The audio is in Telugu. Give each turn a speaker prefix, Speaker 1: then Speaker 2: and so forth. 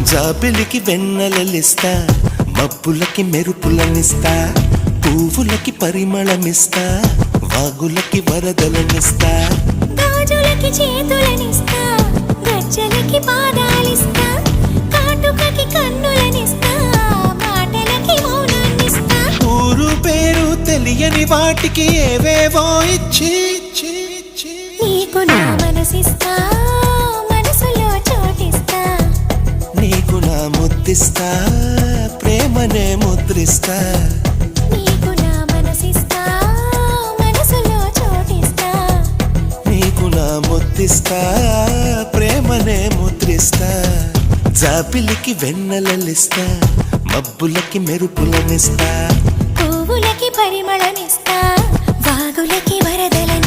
Speaker 1: జాబిలికి వెన్నెలలిస్తా, మబ్బులకి మెరుపులనిస్తా, పువ్వులకి పరిమళమిస్తా, వాగులకి వరదలనిస్తా,
Speaker 2: గాజులకి చేతులనిస్తా, గజ్జలకి పాదాలిస్తా, కాటుకకి కన్నులనిస్తా, మాటలకి మౌనాన్నిస్తా.
Speaker 1: ఊరు పేరు తెలియని వాటికి ఏవేవో ఇచ్చి
Speaker 2: నీకు నా మనసిస్తా, మనసులో చోటిస్తా,
Speaker 1: నీకు నా ముద్దిస్తా, ప్రేమనే ముద్రిస్తా.
Speaker 2: నీకు నా మనసిస్తా, మనసులో చోటిస్తా,
Speaker 1: నీకు నా ముద్దిస్తా, ప్రేమనే ముద్రిస్తా. జాబిలికి వెన్నెలలిస్తా, మబ్బులకి మెరుపులనిస్తా,
Speaker 2: పువ్వులకి పరిమళమిస్తా, వాగులకి వరదలని